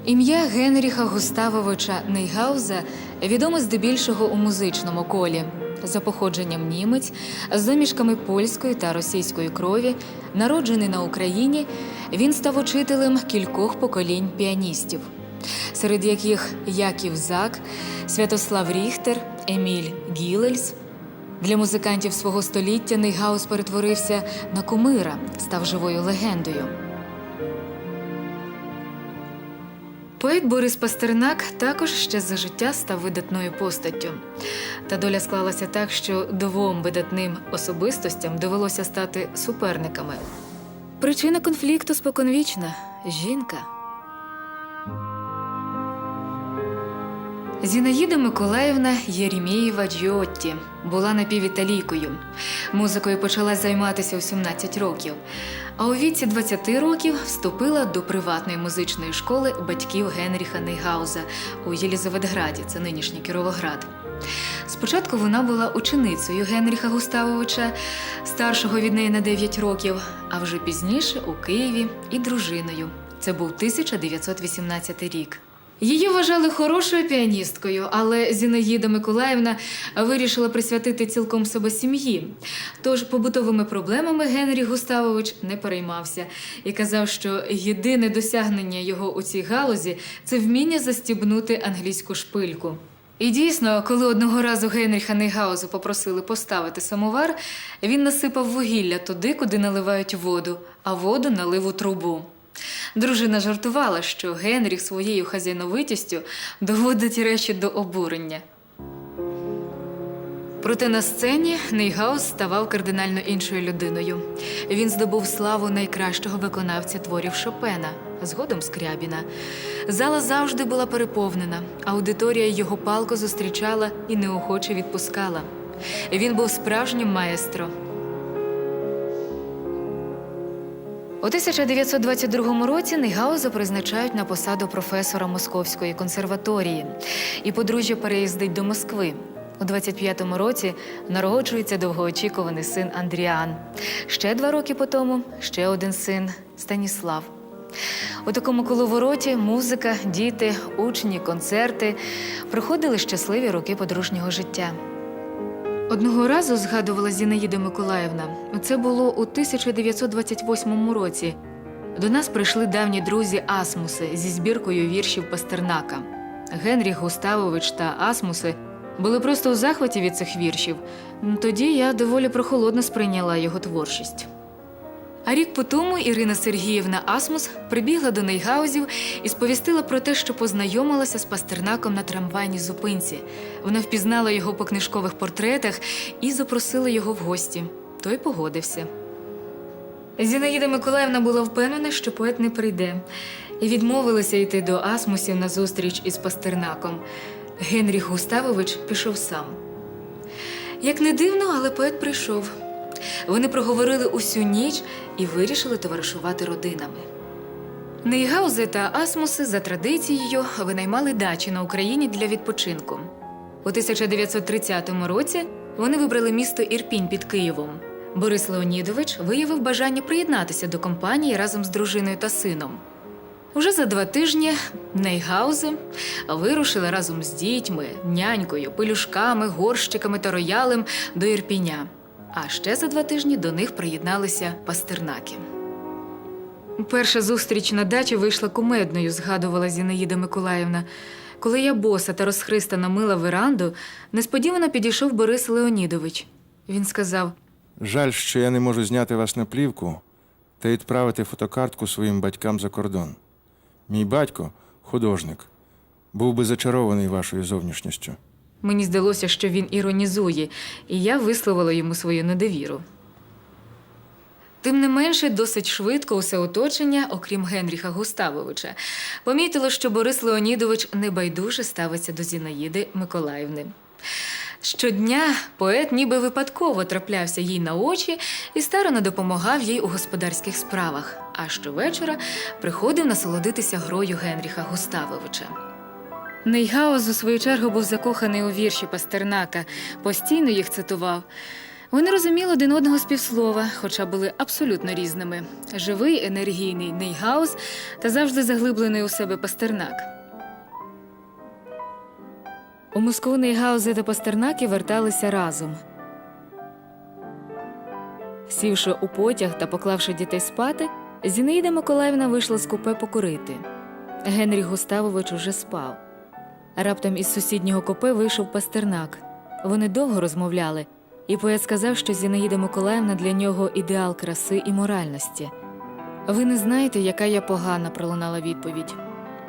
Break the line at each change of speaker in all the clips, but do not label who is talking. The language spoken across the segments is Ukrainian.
Ім'я Генріха Густавовича Нейгауза відоме здебільшого у музичному колі. За походженням німець, з домішками польської та російської крові, народжений на Україні, він став учителем кількох поколінь піаністів, серед яких Яків Зак, Святослав Ріхтер, Еміль Гілельс. Для музикантів свого століття Нейгауз перетворився на кумира, став живою легендою. Поет Борис Пастернак також ще за життя став видатною постаттю. Та доля склалася так, що двом видатним особистостям довелося стати суперниками. Причина конфлікту споконвічна – жінка. Зінаїда Миколаївна Єремєєва-Джіотті була напівіталійкою. Музикою почала займатися у 17 років, а у віці 20 років вступила до приватної музичної школи батьків Генріха Нейгауза у Єлізаветграді, це нинішній Кіровоград. Спочатку вона була ученицею Генріха Густавовича, старшого від неї на 9 років, а вже пізніше у Києві і дружиною. Це був 1918 рік. Її вважали хорошою піаністкою, але Зінаїда Миколаївна вирішила присвятити цілком себе сім'ї. Тож побутовими проблемами Генріх Густавович не переймався і казав, що єдине досягнення його у цій галузі – це вміння застібнути англійську шпильку. І дійсно, коли одного разу Генріха Нейгауза попросили поставити самовар, він насипав вугілля туди, куди наливають воду, а воду налив у трубу. Дружина жартувала, що Генріх своєю хазяйновитістю доводить речі до обурення. Проте на сцені Нейгауз ставав кардинально іншою людиною. Він здобув славу найкращого виконавця творів Шопена, згодом Скрябіна. Зала завжди була переповнена, аудиторія його палко зустрічала і неохоче відпускала. Він був справжнім маестро. У 1922 році Нейгауза призначають на посаду професора Московської консерваторії, і подружжя переїздить до Москви. У 25-му році народжується довгоочікуваний син Андріан. Ще 2 роки по тому – ще один син – Станіслав. У такому коловороті музика, діти, учні, концерти – проходили щасливі роки подружнього життя. Одного разу, згадувала Зінаїда Миколаївна, це було у 1928 році. До нас прийшли давні друзі Асмуси зі збіркою віршів Пастернака. Генріх Густавович та Асмуси були просто у захваті від цих віршів. Тоді я доволі прохолодно сприйняла його творчість. А рік по тому Ірина Сергіївна Асмус прибігла до Нейгаузів і сповістила про те, що познайомилася з Пастернаком на трамвайній зупинці. Вона впізнала його по книжкових портретах і запросила його в гості. Той погодився. Зінаїда Миколаївна була впевнена, що поет не прийде, і відмовилася йти до Асмусів на зустріч із Пастернаком. Генріх Густавович пішов сам. Як не дивно, але поет прийшов. Вони проговорили усю ніч і вирішили товаришувати родинами. Нейгаузи та Асмуси за традицією винаймали дачі на Україні для відпочинку. У 1930 році вони вибрали місто Ірпінь під Києвом. Борис Леонідович виявив бажання приєднатися до компанії разом з дружиною та сином. Уже за 2 тижні Нейгаузи вирушили разом з дітьми, нянькою, пелюшками, горщиками та роялем до Ірпіня. А ще за 2 тижні до них приєдналися Пастернаки. Перша зустріч на дачі вийшла кумедною, згадувала Зінаїда Миколаївна. Коли я боса та розхристана мила веранду, несподівано підійшов Борис Леонідович. Він сказав:
«Жаль, що я не можу зняти вас на плівку та відправити фотокартку своїм батькам за кордон. Мій батько, художник, був би зачарований вашою зовнішністю».
Мені здалося, що він іронізує, і я висловила йому свою недовіру. Тим не менше, досить швидко усе оточення, окрім Генріха Густавовича, помітило, що Борис Леонідович небайдуже ставиться до Зінаїди Миколаївни. Щодня поет ніби випадково траплявся їй на очі і старано допомагав їй у господарських справах, а щовечора приходив насолодитися грою Генріха Густавовича. Нейгауз, у свою чергу, був закоханий у вірші Пастернака, постійно їх цитував. Вони розуміли один одного з півслова, хоча були абсолютно різними. Живий, енергійний Нейгаус та завжди заглиблений у себе Пастернак. У Москву Нейгаузи та Пастернаки верталися разом. Сівши у потяг та поклавши дітей спати, Зінаїда Миколаївна вийшла з купе покурити. Генріх Густавович уже спав. Раптом із сусіднього купе вийшов Пастернак. Вони довго розмовляли, і поет сказав, що Зінаїда Миколаївна для нього ідеал краси і моральності. «Ви не знаєте, яка я погана», – пролунала відповідь.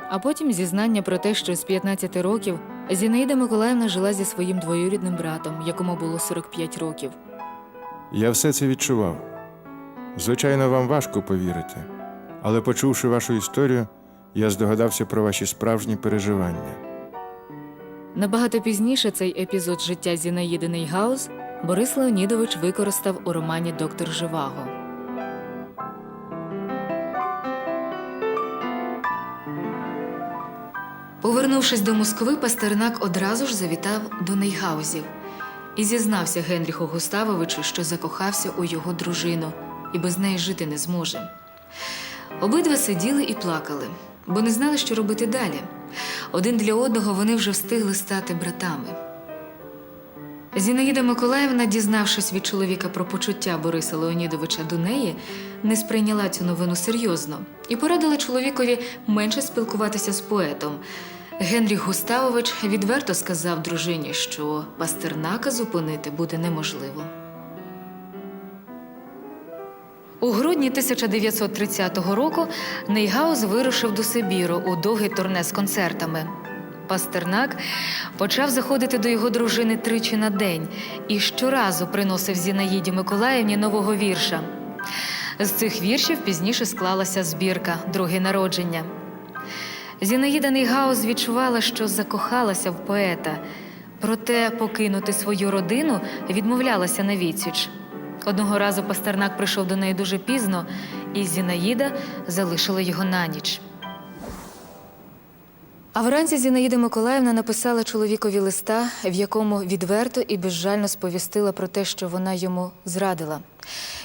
А потім зізнання про те, що з 15 років Зінаїда Миколаївна жила зі своїм двоюрідним братом, якому було 45 років.
Я все це відчував. Звичайно, вам важко повірити, але почувши вашу історію, я здогадався про ваші справжні переживання.
Набагато пізніше цей епізод життя Зінаїди Нейгаус Борис Леонідович використав у романі «Доктор Живаго». Повернувшись до Москви, Пастернак одразу ж завітав до Нейгаузів і зізнався Генріху Густавовичу, що закохався у його дружину і без неї жити не зможе. Обидва сиділи і плакали, бо не знали, що робити далі. Один для одного вони вже встигли стати братами. Зінаїда Миколаївна, дізнавшись від чоловіка про почуття Бориса Леонідовича до неї, не сприйняла цю новину серйозно і порадила чоловікові менше спілкуватися з поетом. Генріх Густавович відверто сказав дружині, що Пастернака зупинити буде неможливо. У грудні 1930 року Нейгаус вирушив до Сибіру у довгий турне з концертами. Пастернак почав заходити до його дружини тричі на день і щоразу приносив Зінаїді Миколаївні нового вірша. З цих віршів пізніше склалася збірка «Друге народження». Зінаїда Нейгаус відчувала, що закохалася в поета, проте покинути свою родину відмовлялася навіціч. Одного разу Пастернак прийшов до неї дуже пізно, і Зінаїда залишила його на ніч. А вранці Зінаїда Миколаївна написала чоловікові листа, в якому відверто і безжально сповістила про те, що вона йому зрадила.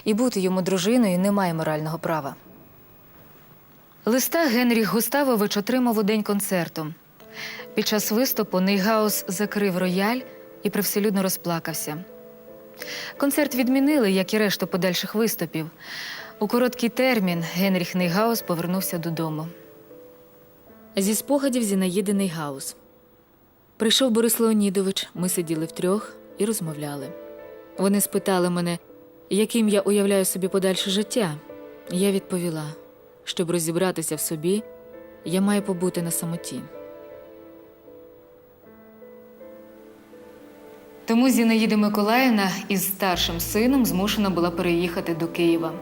І бути йому дружиною не має морального права. Листа Генріх Густавович отримав у день концерту. Під час виступу Нейгаус закрив рояль і привселюдно розплакався. Концерт відмінили, як і решту подальших виступів. У короткий термін Генріх Нейгаус повернувся додому. Зі спогадів Зінаїди Нейгаус. Прийшов Борис Леонідович, ми сиділи втрьох і розмовляли. Вони спитали мене, яким я уявляю собі подальше життя. Я відповіла, щоб розібратися в собі, я маю побути на самоті. Тому Зінаїда Миколаївна із старшим сином змушена була переїхати до Києва.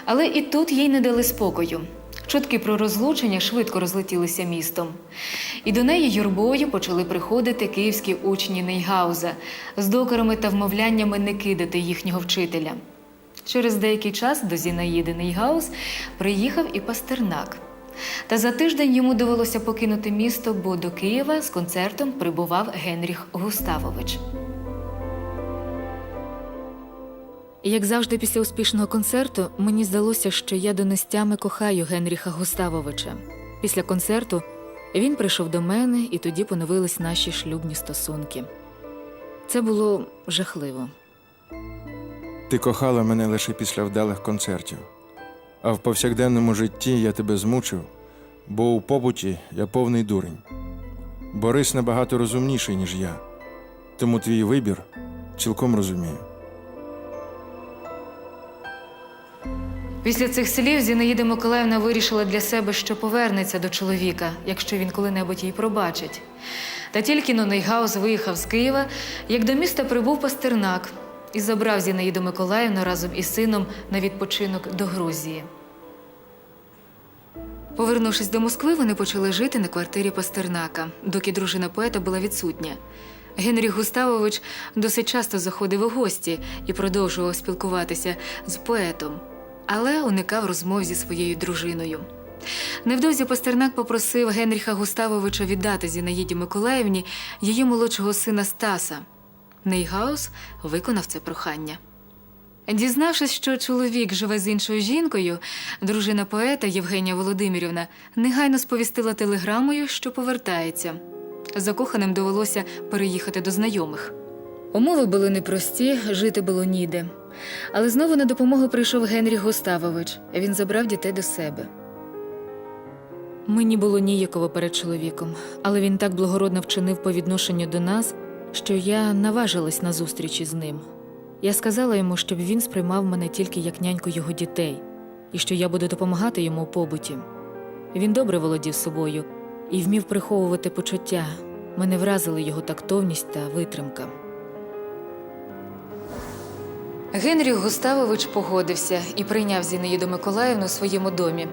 Але і тут їй не дали спокою. Чутки про розлучення швидко розлетілися містом. І до неї юрбою почали приходити київські учні Нейгауза з докорами та вмовляннями не кидати їхнього вчителя. Через деякий час до Зінаїди Нейгаус приїхав і Пастернак. Та за тиждень йому довелося покинути місто, бо до Києва з концертом прибував Генріх Густавович. І, як завжди після успішного концерту, мені здалося, що я донестями кохаю Генріха Густавовича. Після концерту він прийшов до мене, і тоді поновились наші шлюбні стосунки. Це було жахливо.
Ти кохала мене лише після вдалих концертів. А в повсякденному житті я тебе змучив, бо у побуті я повний дурень. Борис набагато розумніший, ніж я. Тому твій вибір цілком розумію.
Після цих слів Зінаїда Миколаївна вирішила для себе, що повернеться до чоловіка, якщо він коли-небудь їй пробачить. Та тільки но Нейгаус виїхав з Києва, як до міста прибув Пастернак і забрав Зінаїду Миколаївну разом із сином на відпочинок до Грузії. Повернувшись до Москви, вони почали жити на квартирі Пастернака, доки дружина поета була відсутня. Генріх Густавович досить часто заходив у гості і продовжував спілкуватися з поетом, але уникав розмов зі своєю дружиною. Невдовзі Пастернак попросив Генріха Густавовича віддати Зінаїді Миколаївні її молодшого сина Стаса. Нейгаус виконав це прохання. Дізнавшись, що чоловік живе з іншою жінкою, дружина поета Євгенія Володимирівна негайно сповістила телеграмою, що повертається. Закоханим довелося переїхати до знайомих. Умови були непрості, жити було ніде. Але знову на допомогу прийшов Генріх Густавович. Він забрав дітей до себе. Мені було ніяково перед чоловіком, але він так благородно вчинив по відношенню до нас, що я наважилась на зустріч із ним. Я сказала йому, щоб він сприймав мене тільки як няньку його дітей, і що я буду допомагати йому у побуті. Він добре володів собою і вмів приховувати почуття. Мене вразили його тактовність та витримка. Генріх Густавович погодився і прийняв Зінаїду Миколаївну у своєму домі.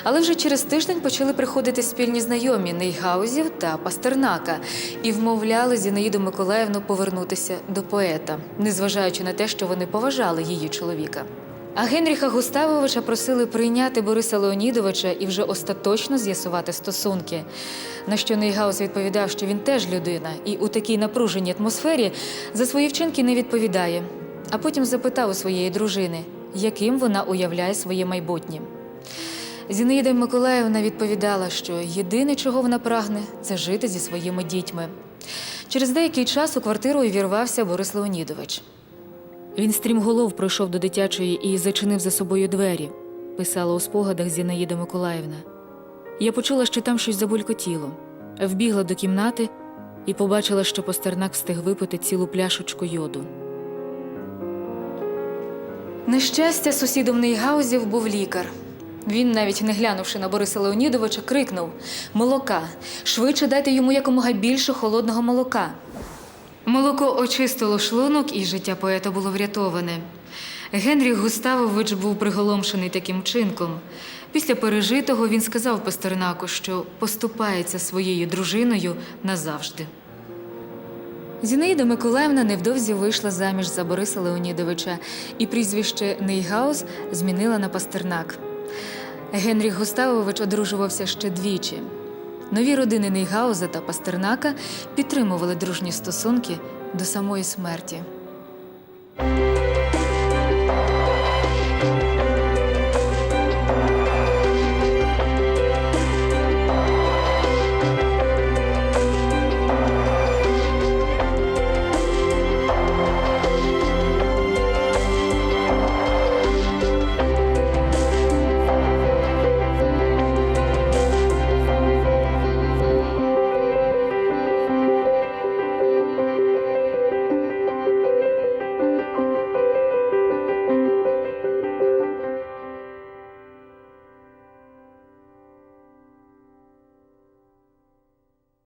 Але вже через тиждень почали приходити спільні знайомі Нейгаузів та Пастернака і вмовляли Зінаїду Миколаївну повернутися до поета, незважаючи на те, що вони поважали її чоловіка. А Генріха Густавовича просили прийняти Бориса Леонідовича і вже остаточно з'ясувати стосунки. На що Нейгауз відповідав, що він теж людина і у такій напруженій атмосфері за свої вчинки не відповідає. А потім запитав у своєї дружини, яким вона уявляє своє майбутнє. Зінаїда Миколаївна відповідала, що єдине, чого вона прагне, це жити зі своїми дітьми. Через деякий час у квартиру увірвався Борис Леонідович. Він стрімголов пройшов до дитячої і зачинив за собою двері, писала у спогадах Зінаїда Миколаївна. Я почула, що там щось забулькотіло. Вбігла до кімнати і побачила, що Пастернак встиг випити цілу пляшечку йоду. На щастя, сусідом Нейгаузів був лікар. Він, навіть не глянувши на Бориса Леонідовича, крикнув: «Молока! Швидше дайте йому якомога більше холодного молока!» Молоко очистило шлунок, і життя поета було врятоване. Генріх Густавович був приголомшений таким вчинком. Після пережитого він сказав Пастернаку, що поступається своєю дружиною назавжди. Зінаїда Миколаївна невдовзі вийшла заміж за Бориса Леонідовича, і прізвище Нейгауз змінила на Пастернак. Генріх Густавович одружувався ще двічі. Нові родини Нейгауза та Пастернака підтримували дружні стосунки до самої смерті.